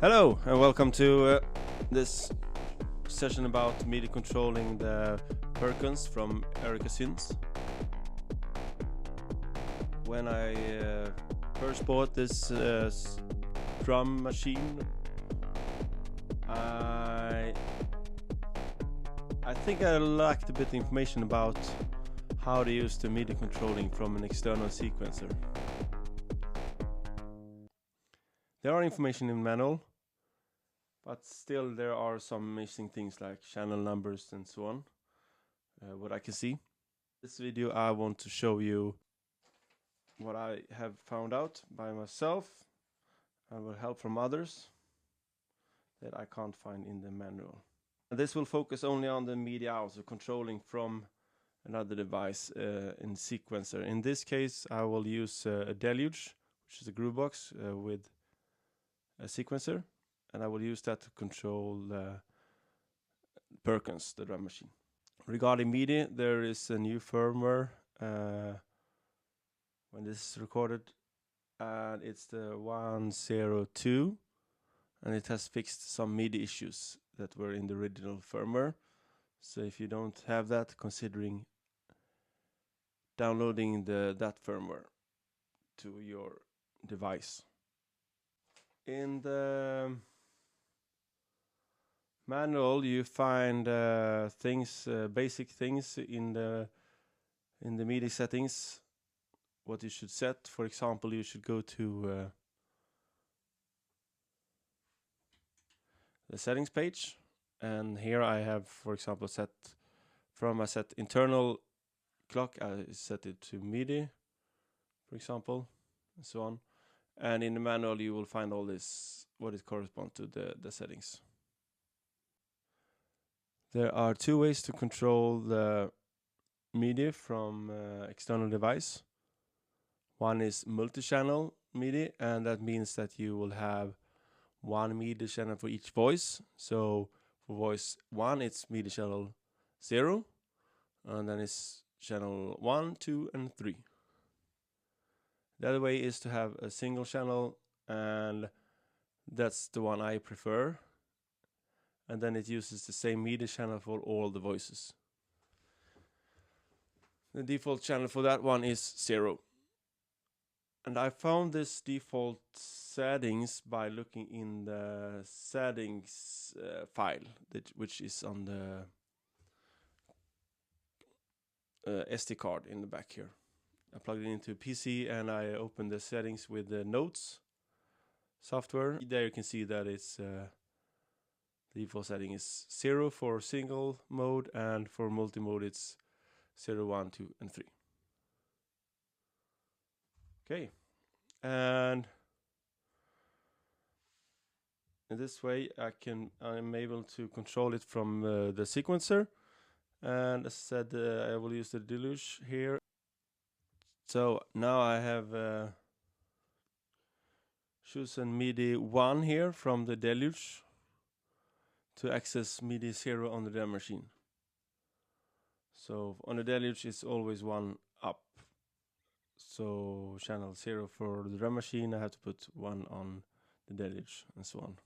Hello and welcome to this session about MIDI controlling the Perkons from Erica Synths. When I first bought this drum machine, I think I lacked a bit of information about how to use the MIDI controlling from an external sequencer. There are information in the manual, but still there are some missing things like channel numbers and so on, what I can see. This video I want to show you what I have found out by myself and with help from others that I can't find in the manual. And this will focus only on the MIDI out, so controlling from another device in sequencer. In this case I will use a Deluge, which is a groove box with a sequencer, and I will use that to control Perkons, the drum machine. Regarding MIDI, there is a new firmware when this is recorded, and it's the 102, and it has fixed some MIDI issues that were in the original firmware. So if you don't have that, considering downloading that firmware to your device. In the manual you find basic things in the MIDI settings, what you should set. For example, you should go to the settings page, and here I have, for example, set internal clock, I set it to MIDI, for example, and so on. And in the manual you will find all this, what it corresponds to the settings. There are two ways to control the MIDI from external device. One is multi-channel MIDI, and that means that you will have one MIDI channel for each voice. So for voice 1 it's MIDI channel 0, and then it's channel 1, 2 and 3. The other way is to have a single channel, and that's the one I prefer. And then it uses the same MIDI channel for all the voices. The default channel for that one is 0. And I found this default settings by looking in the settings file, which is on the SD card in the back here. I plugged it into a PC and I opened the settings with the notes software. There you can see that it's the default setting is 0 for single mode, and for multi-mode it's 0, 1, 2 and 3. Okay, and in this way I'm able to control it from the sequencer. And as I said, I will use the Deluge here. So now I have chosen MIDI 1 here from the Deluge to access MIDI 0 on the drum machine. So on the Deluge it's always 1 up. So channel 0 for the drum machine, I have to put 1 on the Deluge and so on.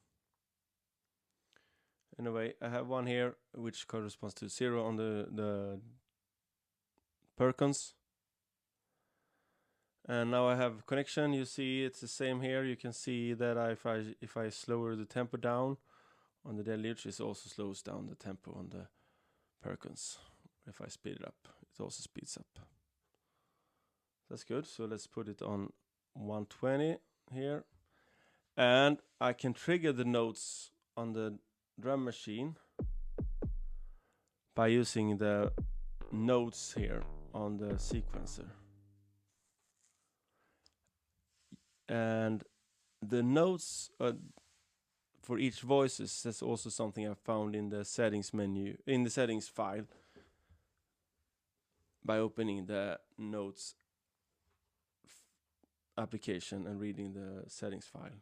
Anyway, I have 1 here which corresponds to 0 on the Perkons. And now I have connection. You see it's the same here. You can see that if I slower the tempo down on the Deluge, it also slows down the tempo on the Perkons. If I speed it up, it also speeds up. That's good. So let's put it on 120 here. And I can trigger the notes on the drum machine by using the notes here on the sequencer. And the notes for each voices, that's also something I found in the settings menu, in the settings file, by opening the notes application and reading the settings file.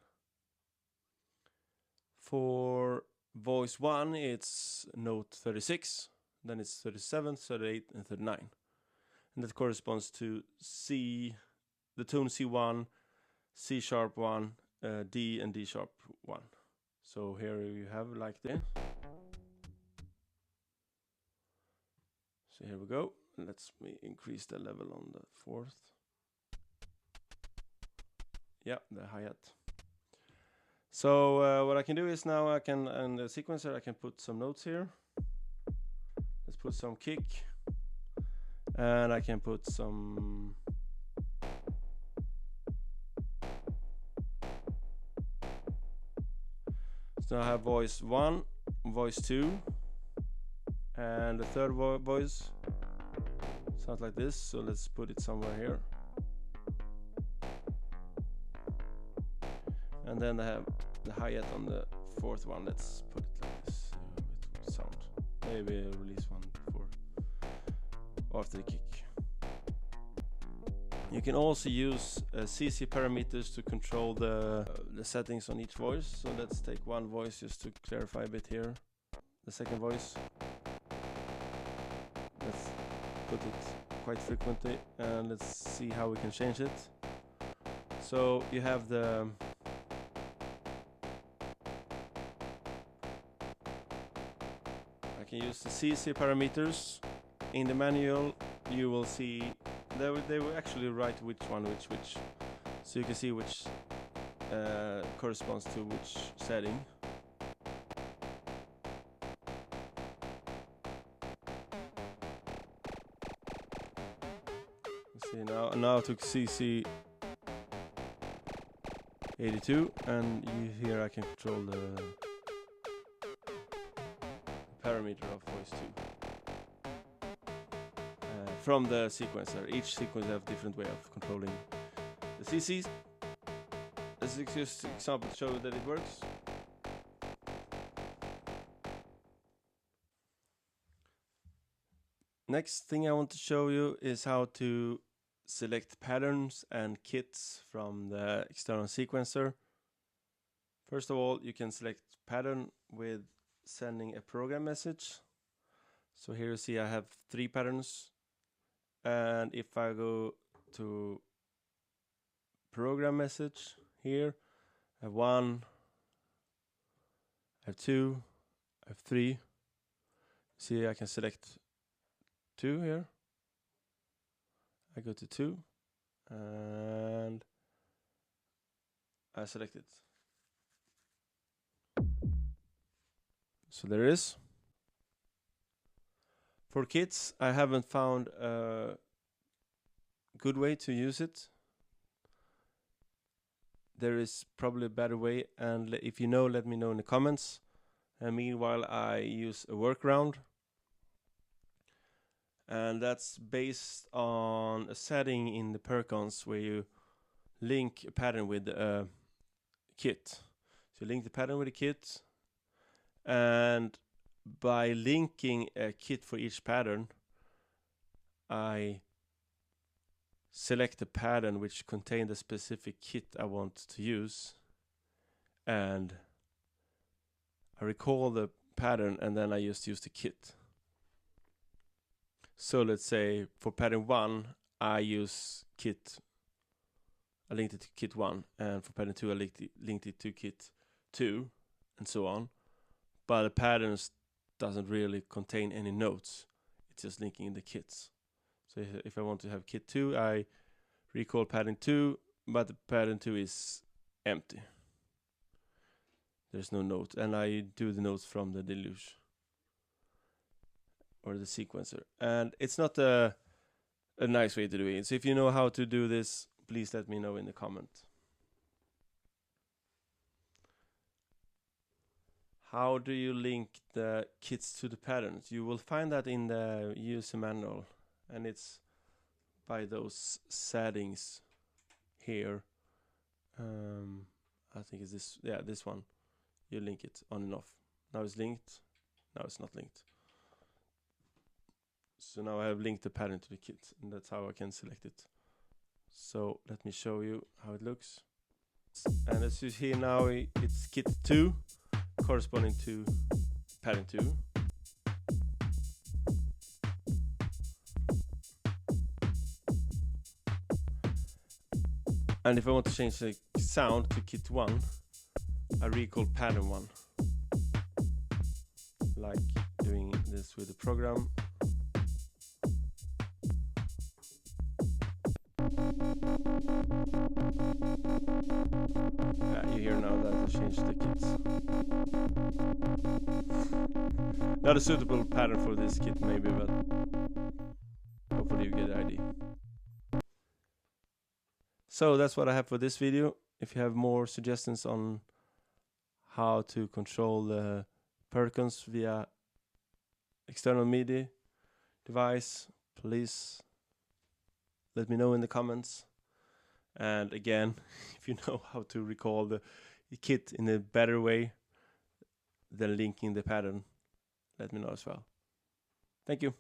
For voice 1 it's note 36, then it's 37, 38 and 39. And that corresponds to C, the tone C1, C sharp 1, D and D sharp 1. So here you have like this. So here we go. Let's increase the level on the 4th. Yeah, the hi-hat. So what I can do is now I can, on the sequencer, I can put some notes here. Let's put some kick. And I can put some... So I have voice 1, voice 2, and the third voice sounds like this. So let's put it somewhere here. And then I have the hi-hat on the 4th one. Let's put it like this. It would sound. Maybe I'll release one before, after the kick. You can also use CC parameters to control the settings on each voice. So let's take one voice just to clarify a bit here. The second voice. Let's put it quite frequently and let's see how we can change it. So you have the I can use the CC parameters. In the manual you will see they will actually write which one which, so you can see which corresponds to which setting. Let's see now I took CC 82 and here I can control the parameter of voice 2. From the sequencer. Each sequencer have a different way of controlling the CCs. This is just an example to show that it works. Next thing I want to show you is how to select patterns and kits from the external sequencer. First of all, you can select pattern with sending a program message. So here you see I have 3 patterns. And if I go to program message here, I have 1, I have 2, I have 3. See, I can select 2 here. I go to 2 and I select it. So there it is. For kits, I haven't found a good way to use it. There is probably a better way, and if you know, let me know in the comments. And meanwhile, I use a workaround. And that's based on a setting in the Perkons where you link a pattern with a kit. So you link the pattern with a kit, and by linking a kit for each pattern, I select a pattern which contains the specific kit I want to use, and I recall the pattern and then I just use the kit. So let's say for pattern 1 I use kit, I linked it to kit 1, and for pattern 2 I linked it to kit 2, and so on. But the patterns doesn't really contain any notes. It's just linking in the kits. So if I want to have kit 2, I recall pattern 2, but the pattern 2 is empty. There's no note, and I do the notes from the Deluge or the sequencer. And it's not a nice way to do it. So if you know how to do this, please let me know in the comment. How do you link the kits to the patterns? You will find that in the user manual, and it's by those settings here. I think it's this, yeah, this one. You link it on and off. Now it's linked, now it's not linked. So now I have linked the pattern to the kit, and that's how I can select it. So let me show you how it looks. And as you see now, it's kit 2 corresponding to pattern 2. And if I want to change the sound to kit 1, a recall pattern one, like doing this with the program. You hear now that I changed the kits. Not a suitable pattern for this kit maybe, but hopefully you get the idea. So that's what I have for this video. If you have more suggestions on how to control the Perkons via external Midi device, please let me know in the comments. And again, if you know how to recall the kit in a better way than linking the pattern, let me know as well. Thank you.